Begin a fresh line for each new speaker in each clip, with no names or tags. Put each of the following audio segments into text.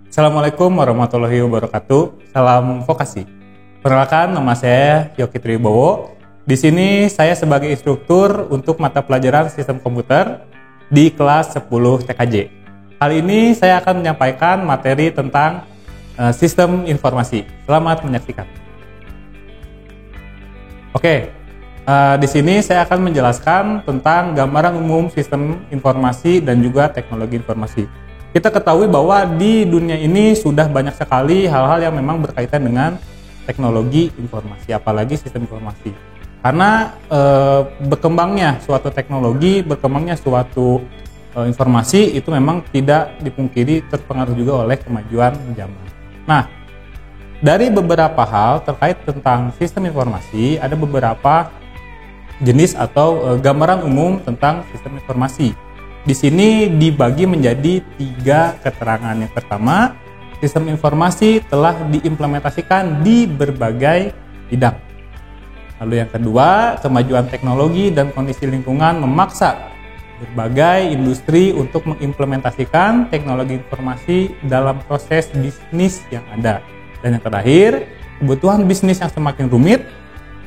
Assalamualaikum warahmatullahi wabarakatuh. Salam vokasi. Perkenalkan, nama saya Yogi Tribowo. Di sini saya sebagai instruktur untuk mata pelajaran sistem komputer di kelas 10 TKJ. Kali ini saya akan menyampaikan materi tentang sistem informasi. Selamat menyaksikan. Oke, di sini saya akan menjelaskan tentang gambaran umum sistem informasi dan juga teknologi informasi. Kita ketahui bahwa di dunia ini sudah banyak sekali hal-hal yang memang berkaitan dengan teknologi informasi, apalagi sistem informasi. Karena berkembangnya suatu teknologi, berkembangnya suatu informasi itu memang tidak dipungkiri terpengaruh juga oleh kemajuan zaman. Nah, dari beberapa hal terkait tentang sistem informasi, ada beberapa jenis atau gambaran umum tentang sistem informasi. Di sini dibagi menjadi 3 keterangan. Yang pertama, sistem informasi telah diimplementasikan di berbagai bidang. Lalu yang kedua, kemajuan teknologi dan kondisi lingkungan memaksa berbagai industri untuk mengimplementasikan teknologi informasi dalam proses bisnis yang ada. Dan yang terakhir, kebutuhan bisnis yang semakin rumit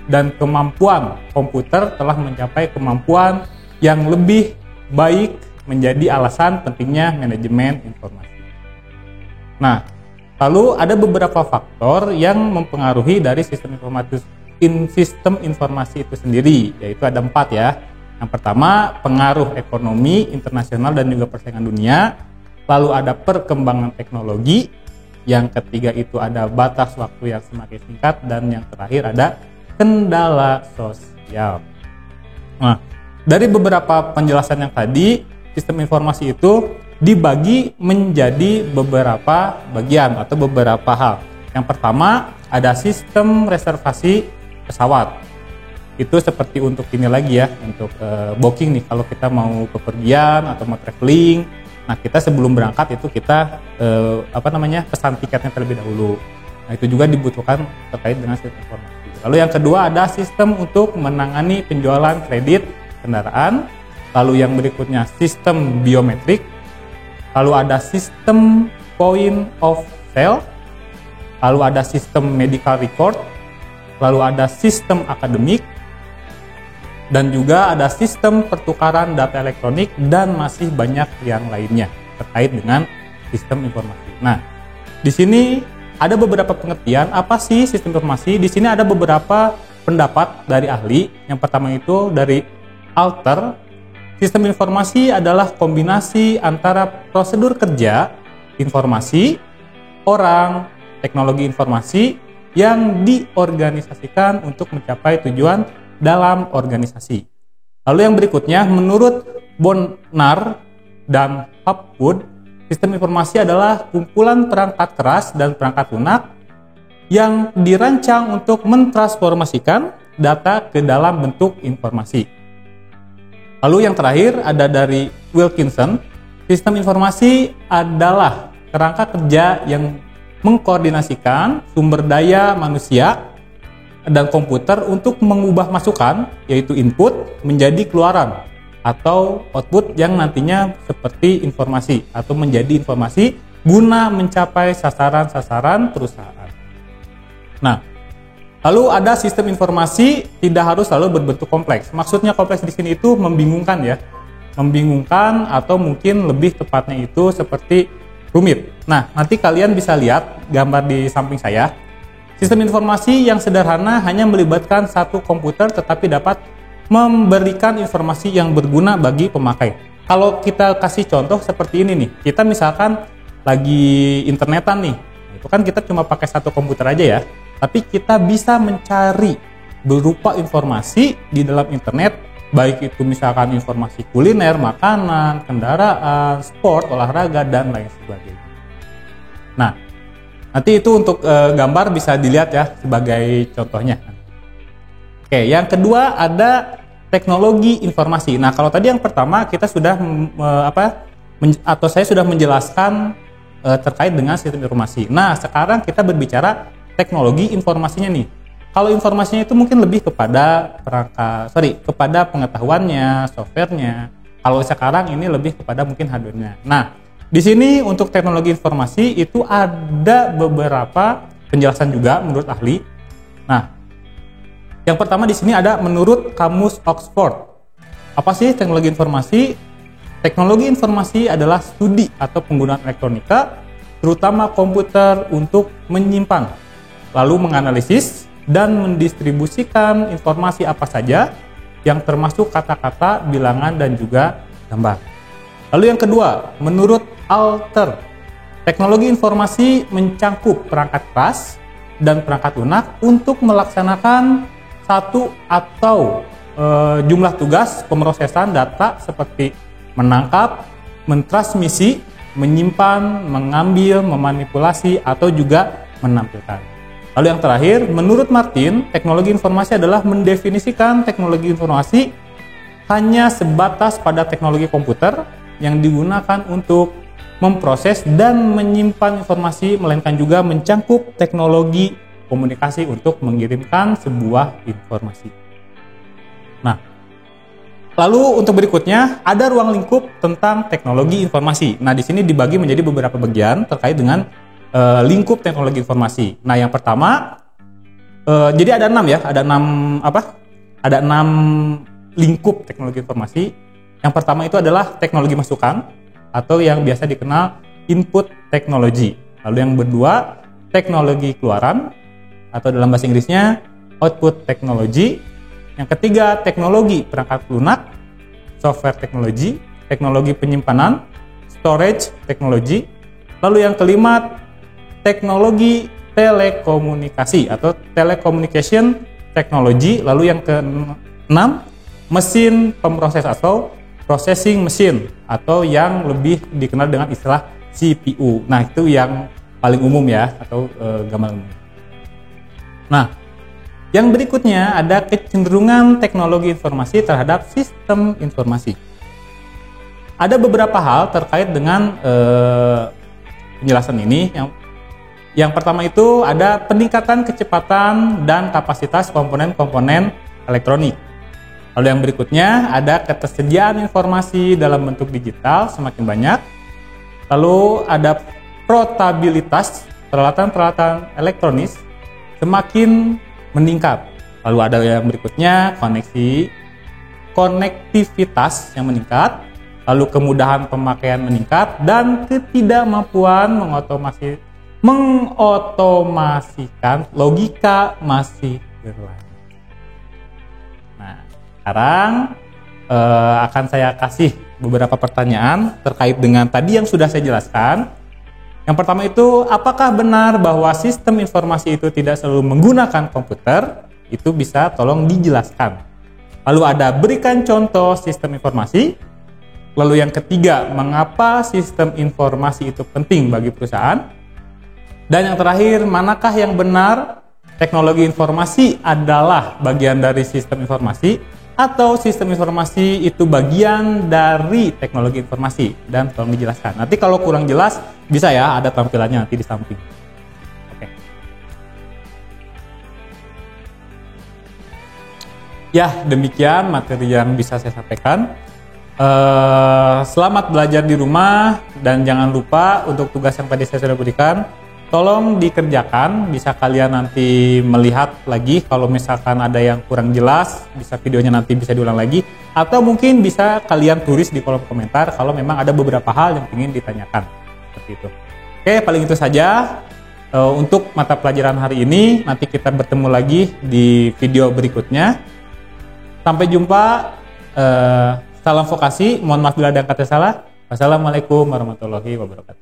dan kemampuan komputer telah mencapai kemampuan yang lebih baik menjadi alasan pentingnya manajemen informasi. Nah, lalu ada beberapa faktor yang mempengaruhi dari sistem informasi itu sendiri, yaitu ada 4 ya. Yang pertama, pengaruh ekonomi internasional dan juga persaingan dunia. Lalu ada perkembangan teknologi. Yang ketiga itu ada batas waktu yang semakin singkat. Dan yang terakhir ada kendala sosial. Nah, dari beberapa penjelasan yang tadi, sistem informasi itu dibagi menjadi beberapa bagian atau beberapa hal. Yang pertama, ada sistem reservasi pesawat. Itu seperti untuk ini lagi ya, untuk booking nih, kalau kita mau bepergian atau mau traveling. Nah, kita sebelum berangkat itu kita pesan tiketnya terlebih dahulu. Nah, itu juga dibutuhkan terkait dengan sistem informasi. Lalu yang kedua ada sistem untuk menangani penjualan kredit kendaraan. Lalu yang berikutnya sistem biometrik. Lalu ada sistem point of sale. Lalu ada sistem medical record. Lalu ada sistem akademik. Dan juga ada sistem pertukaran data elektronik dan masih banyak yang lainnya terkait dengan sistem informasi. Nah, di sini ada beberapa pengertian apa sih sistem informasi. Di sini ada beberapa pendapat dari ahli. Yang pertama itu dari Alter. Sistem informasi adalah kombinasi antara prosedur kerja, informasi, orang, teknologi informasi yang diorganisasikan untuk mencapai tujuan dalam organisasi. Lalu yang berikutnya, menurut Bonnar dan Hopwood, sistem informasi adalah kumpulan perangkat keras dan perangkat lunak yang dirancang untuk mentransformasikan data ke dalam bentuk informasi. Lalu yang terakhir ada dari Wilkinson, sistem informasi adalah kerangka kerja yang mengkoordinasikan sumber daya manusia dan komputer untuk mengubah masukan, yaitu input, menjadi keluaran atau output yang nantinya seperti informasi atau menjadi informasi guna mencapai sasaran-sasaran perusahaan. Nah, lalu ada sistem informasi tidak harus selalu berbentuk kompleks. Maksudnya kompleks di sini itu membingungkan ya. Membingungkan atau mungkin lebih tepatnya itu seperti rumit. Nah, nanti kalian bisa lihat gambar di samping saya. Sistem informasi yang sederhana hanya melibatkan satu komputer tetapi dapat memberikan informasi yang berguna bagi pemakai. Kalau kita kasih contoh seperti ini nih, kita misalkan lagi internetan nih, itu kan kita cuma pakai satu komputer aja ya, tapi kita bisa mencari berupa informasi di dalam internet, baik itu misalkan informasi kuliner, makanan, kendaraan, sport, olahraga, dan lain sebagainya. Nah, nanti itu untuk gambar bisa dilihat ya sebagai contohnya. Oke, yang kedua ada teknologi informasi. Nah, kalau tadi yang pertama kita sudah saya sudah menjelaskan terkait dengan sistem informasi. Nah, sekarang kita berbicara teknologi informasinya nih. Kalau informasinya itu mungkin lebih kepada kepada pengetahuannya, softwarenya. Kalau sekarang ini lebih kepada mungkin hardware-nya. Nah, di sini untuk teknologi informasi itu ada beberapa penjelasan juga menurut ahli. Nah, yang pertama di sini ada menurut Kamus Oxford. Apa sih teknologi informasi? Teknologi informasi adalah studi atau penggunaan elektronika, terutama komputer untuk menyimpan, lalu menganalisis dan mendistribusikan informasi apa saja yang termasuk kata-kata, bilangan, dan juga gambar. Lalu yang kedua, menurut Alter, teknologi informasi mencangkup perangkat keras dan perangkat lunak untuk melaksanakan satu atau jumlah tugas pemrosesan data seperti menangkap, mentransmisi, menyimpan, mengambil, memanipulasi, atau juga menampilkan. Lalu yang terakhir, menurut Martin, teknologi informasi adalah mendefinisikan teknologi informasi hanya sebatas pada teknologi komputer yang digunakan untuk memproses dan menyimpan informasi, melainkan juga mencangkup teknologi komunikasi untuk mengirimkan sebuah informasi. Nah, lalu untuk berikutnya ada ruang lingkup tentang teknologi informasi. Nah, di sini dibagi menjadi beberapa bagian terkait dengan lingkup teknologi informasi. Nah, yang pertama, jadi ada 6 ya, ada 6 lingkup teknologi informasi. Yang pertama itu adalah teknologi masukan atau yang biasa dikenal input technology. Lalu yang kedua, teknologi keluaran atau dalam bahasa Inggrisnya output technology. Yang ketiga, teknologi perangkat lunak, software technology, teknologi penyimpanan, storage technology. Lalu yang kelima, teknologi telekomunikasi atau telecommunication technology. Lalu yang keenam, mesin pemroses atau processing machine atau yang lebih dikenal dengan istilah CPU. Nah, itu yang paling umum ya, atau gambaran umum. Nah, yang berikutnya ada kecenderungan teknologi informasi terhadap sistem informasi. Ada beberapa hal terkait dengan penjelasan ini. Yang pertama itu ada peningkatan kecepatan dan kapasitas komponen-komponen elektronik. Lalu yang berikutnya ada ketersediaan informasi dalam bentuk digital semakin banyak. Lalu ada portabilitas peralatan-peralatan elektronis semakin meningkat. Lalu ada yang berikutnya konektivitas yang meningkat. Lalu kemudahan pemakaian meningkat dan ketidakmampuan mengotomasikan logika masih berlanjut. Nah, sekarang akan saya kasih beberapa pertanyaan terkait dengan tadi yang sudah saya jelaskan. Yang pertama itu, apakah benar bahwa sistem informasi itu tidak selalu menggunakan komputer? Itu bisa tolong dijelaskan. Lalu ada berikan contoh sistem informasi. Lalu yang ketiga, mengapa sistem informasi itu penting bagi perusahaan? Dan yang terakhir, manakah yang benar teknologi informasi adalah bagian dari sistem informasi atau sistem informasi itu bagian dari teknologi informasi? Dan tolong dijelaskan. Nanti kalau kurang jelas bisa ya ada tampilannya nanti di samping. Oke. Ya, demikian materi yang bisa saya sampaikan. Selamat belajar di rumah dan jangan lupa untuk tugas yang tadi saya sudah berikan tolong dikerjakan. Bisa kalian nanti melihat lagi kalau misalkan ada yang kurang jelas, bisa videonya nanti bisa diulang lagi, atau mungkin bisa kalian tulis di kolom komentar kalau memang ada beberapa hal yang ingin ditanyakan seperti itu. Oke, paling itu saja untuk mata pelajaran hari ini. Nanti kita bertemu lagi di video berikutnya. Sampai jumpa. Salam vokasi. Mohon maaf bila ada kata salah. Wassalamualaikum warahmatullahi wabarakatuh.